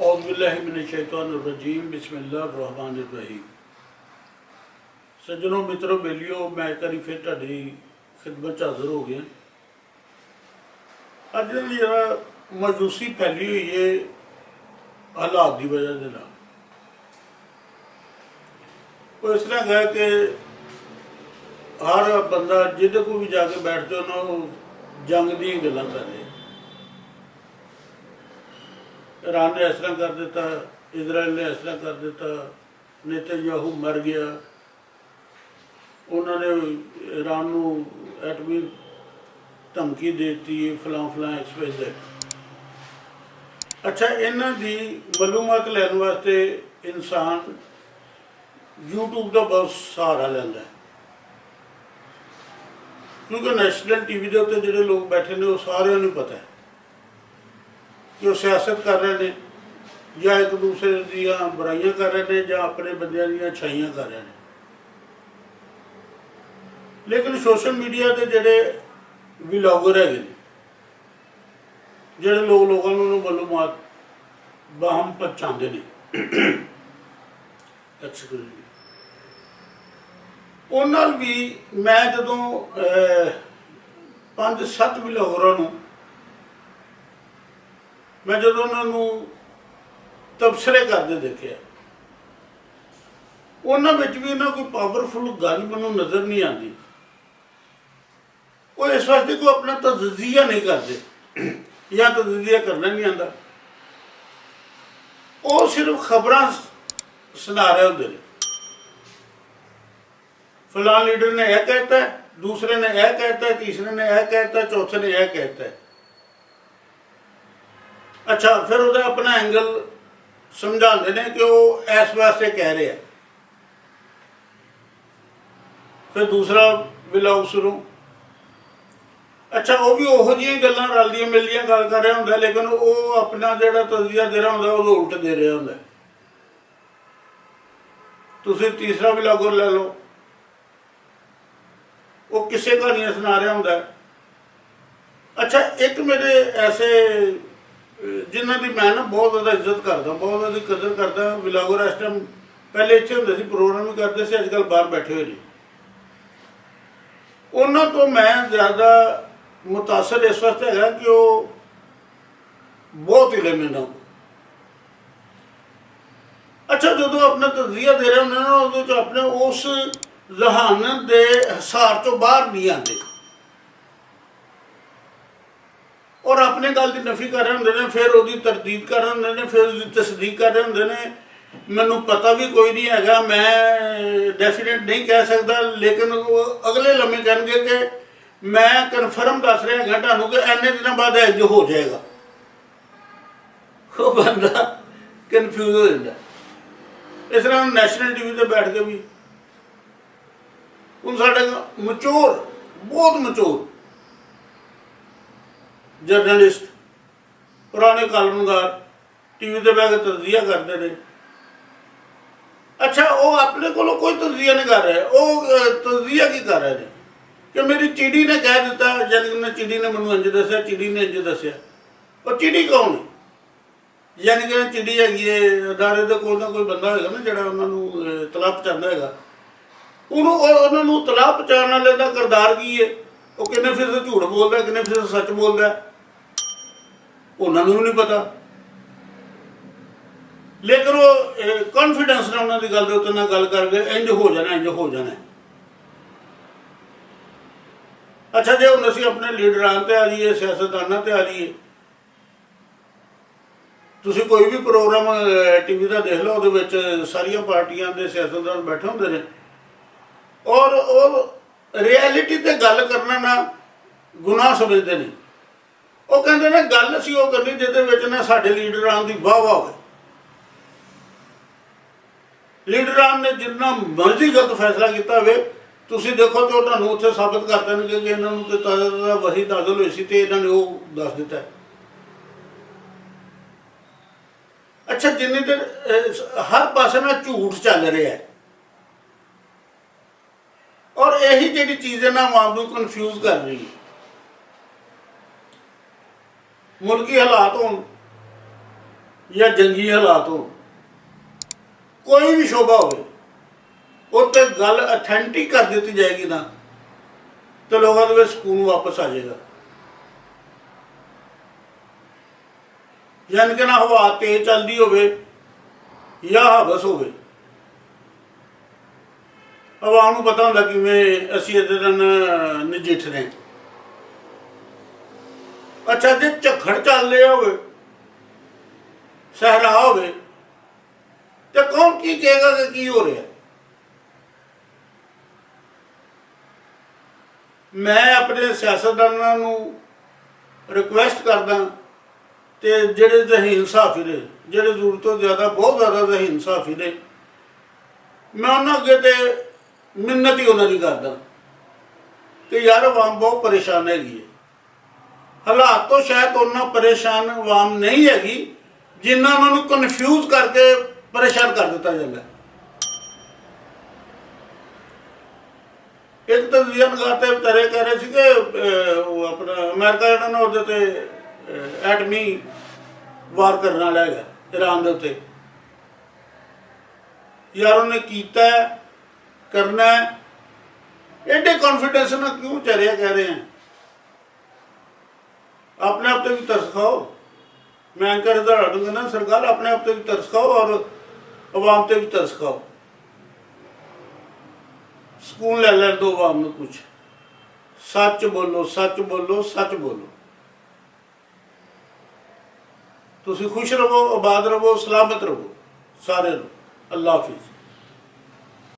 औज़ुबिल्लाहिमिनश्शैतानिर्रजीम बिस्मिल्लाहिर्रहमानिर्रहीम। सज्जनों मित्रों बेलियो मैं एक बार फिर तुहाडी खिदमत हाज़िर हो गया। अज जरा मायूसी फैली हुई है हालात की वजह से। वो इस तरह है कि हर बंदा जिदे को भी जाके बैठते उन्होंने जंग दी गल्लां कर रहे। ईरान ने इस तरह कर दिता, इजराइल ने इस तरह कर दिता, नेतन्याहू मर गया, उन्होंने ईरान को एटमी धमकी देती, फलां फलां XYZ। अच्छा, इन्हां दी मालूमात लैन वास्ते इंसान यूट्यूब का बहुत सहारा लैंदा है, क्योंकि नैशनल TV के उत्ते जिहड़े लोग बैठे ने वो सारिਆਂ ਨੂੰ पता है कि वो सियासत कर रहे हैं या एक दूसरे दियाँ बुराइयां कर रहे हैं या अपने बंदियां दियां अच्छाइयां कर रहे हैं। लेकिन सोशल मीडिया के जोड़े व्लॉगर है, जोड़े लोगों को मालूमात बाहम पहुँचाते हैं, उन्होंने भी मैं जदों 5-7 व्लॉगरां मैं जो उन्होंने तबसरे करते देखे, उन्होंने भी ना कोई पावरफुल गल मैं नज़र नहीं आती। वो इस वास्ते कोई अपना तजजिया नहीं करते या तजजिया करना नहीं आता, वो सिर्फ खबर सुना रहे होंगे। फलां लीडर ने यह कहता है, दूसरे ने यह कहता है, तीसरे ने यह कहता है, चौथे ने यह कहता है। अच्छा, फिर वो अपना एंगल समझाते हैं कि वो इस वास्ते कह रहे हैं। फिर दूसरा व्लॉग शुरू। अच्छा, वो भी उहो जिहियां गल्लां रलदियां मिलदियां गल कर रहा होंदा, लेकिन वो अपना जिहड़ा तज़किया दे रहा होंदा वो उल्ट दे रहा होंदा। तुसीं तीसरा व्लॉगर ले लो, वो किस्से कहानियां सुना रहा होंदा। अच्छा, एक मेरे ऐसे जिन्हों की मैं ना बहुत ज़्यादा इज्जत करता, बहुत ज़्यादा कदर करता, व्लॉगर इस टाइम पहले इत्थे होंदे सी, प्रोग्राम भी करते थे, अजकल बाहर बैठे हुए नहीं। उन्होंने तो मैं ज़्यादा मुतासर इस वास्ते है कि वो बहुत इलम है। अच्छा, जो अपना तज़किया दे रहे होंगे ना, उदों अपने उस जहानत के हिसार चों बाहर नहीं आते और अपने गल की नफी कर रहे होंगे, फिर वो तरदीद कर रहे होंगे, फिर उसकी तस्दीक कर रहे होंगे। मैनू पता भी कोई नहीं है, मैं डेफिनेट नहीं कह सकता, लेकिन वो अगले लम्हे कहेंगे कि मैं कन्फर्म दस रहा है तुहानू कि इन्ने दिनों बाद इंज हो जाएगा। वो बंदा कन्फ्यूज हो जाता। इस तरह नैशनल TV पर बैठ के भी हूँ साढ़े मचोर, बहुत मचोर जर्नलिस्ट, पुराने कालमगार TV पर बह के तज़किया करते हैं। अच्छा, वो अपने को कोई तज़किया नहीं कर रहे, वो तज़किया की कर रहे हैं कि मेरी चिड़ी ने कह दिता, यानी उन्हें चिड़ी ने मैनू इंज दसिया, चिड़ी ने इंज दसिया। और चिड़ी कौन है? यानी कि चिड़ी हैगी है अदारे के कोल कोई बंदा होगा ना जोड़ा उन्होंने तलाह पहुँचाता है, उन्होंने तलाह पहुँचाने वाले का किरदार की है, वो किन्ने फिर झूठ बोलता, किन्ने फिर सच बोलता, उन्होंने भी नहीं पता। लेकिन वो कॉन्फिडेंस ने उन्होंने गल के उत्ते गल करके इंज हो जाना, इंज हो जाना। अच्छा, जो हम असीं अपने लीडरान ते आ जाइए, सियासतदानां ते आ जाइए, तुसीं कोई भी प्रोग्राम TV का देख लो, वो सारिया पार्टियां के सियासतदान बैठे होंगे ने और वो रियलिटी ते गल करना ना गुनाह समझते हैं। वो कहते हैं गल असीं वो करनी जिहदे ना साडे लीडरान की वाह वाह हो। लीडरान ने जिन्ना मर्जी गलत फैसला किया हो, तुसीं देखो तो तुहानूं उत्थे साबित कर देणगे कि इन्हां नूं ते वही नाज़िल होई सी ते इन्हां ने वो दस दिता है। अच्छा, जिन्नी देर हर पासे ना झूठ चल रहा है और यही जी चीज़ है ना आवाम को कन्फ्यूज कर रही है। मुल्की हालात हो ਜਾਂ ਜੰਗੀ ਹਾਲਾਤ ਹੋਣ, ਕੋਈ ਵੀ ਸ਼ੋਭਾ ਹੋਵੇ, ਉੱਥੇ ਗੱਲ ਅਥੈਂਟਿਕ ਕਰ ਦਿੱਤੀ ਜਾਏਗੀ ਨਾ, ਤੇ ਲੋਕਾਂ ਦੇ ਵਿੱਚ ਸਕੂਨ ਵਾਪਸ ਆ ਜਾਏਗਾ। ਯਾਨੀ ਕਿ ਨਾ ਹਵਾ ਤੇਜ਼ ਚੱਲਦੀ ਹੋਵੇ ਜਾਂ ਹਵਸ ਹੋਵੇ, ਹਵਾ ਨੂੰ ਪਤਾ ਹੁੰਦਾ ਕਿਵੇਂ ਅਸੀਂ ਇਹਦੇ ਨਾਲ ਨਜਿੱਠ ਰਹੇ। ਅੱਛਾ, ਜੇ ਝੱਖੜ ਚੱਲ ਰਿਹਾ ਹੋਵੇ, ਸਹਿਰਾ ਹੋਵੇ, ਤੇ ਕੌਣ ਕੀ ਕਹੇਗਾ ਕਿ ਕੀ ਹੋ ਰਿਹਾ? ਮੈਂ ਆਪਣੇ ਸਿਆਸਤਦਾਨਾਂ ਨੂੰ ਰਿਕੁਐਸਟ ਕਰਦਾ, ਤੇ ਜਿਹੜੇ ਜ਼ਹੀਨ ਸਾਫੀ ਨੇ, ਜਿਹੜੇ ਜ਼ਰੂਰਤ ਤੋਂ ਜ਼ਿਆਦਾ ਬਹੁਤ ਜ਼ਿਆਦਾ ਜ਼ਹੀਨ ਸਾਫੀ ਨੇ, ਮੈਂ ਉਹਨਾਂ ਅੱਗੇ ਤੇ ਮਿੰਨਤ ਹੀ ਉਹਨਾਂ ਦੀ ਕਰਦਾ ਕਿ ਯਾਰ ਆਵਾਮ ਬਹੁਤ ਪਰੇਸ਼ਾਨ ਹੈਗੀ ਹੈ। ਹਾਲਾਤ ਤੋਂ ਸ਼ਾਇਦ ਉਹਨਾਂ ਪਰੇਸ਼ਾਨ ਆਵਾਮ ਨਹੀਂ ਹੈਗੀ ਜਿੰਨਾ ਉਹਨਾਂ ਨੂੰ ਕਨਫਿਊਜ਼ ਕਰਕੇ ਪਰੇਸ਼ਾਨ ਕਰ ਦਿੱਤਾ ਜਾਂਦਾ। ਇੱਕ ਤਾਂ ਨਿਗਾਹ ਤੇ ਵਿਚਾਰੇ ਕਹਿ ਰਹੇ ਸੀ ਕਿ ਉਹ ਆਪਣਾ ਅਮਰੀਕਾ ਜਿਹੜਾ ਨਾ ਉਹਦੇ ਤੇ ਐਟਮੀ ਵਾਰ ਕਰਨ ਵਾਲਾ ਹੈਗਾ ਈਰਾਨ ਦੇ ਉੱਤੇ। ਯਾਰ ਉਹਨੇ ਕੀਤਾ, ਕਰਨਾ, एडे कॉन्फिडेंस ना क्यों चरिया कह रहे हैं? अपने आप पे भी तरस खाओ। मैं एंकर दूंगा ना, सरकार अपने आप पे भी तरस खाओ और अवाम पे भी तरस खाओ। स्कूल ले लें दो अवाम में कुछ, सच बोलो, सच बोलो, सच बोलो। तुसी खुश रहो, आबाद रहो, सलामत रहो सारे लोग। अल्लाह हाफिज।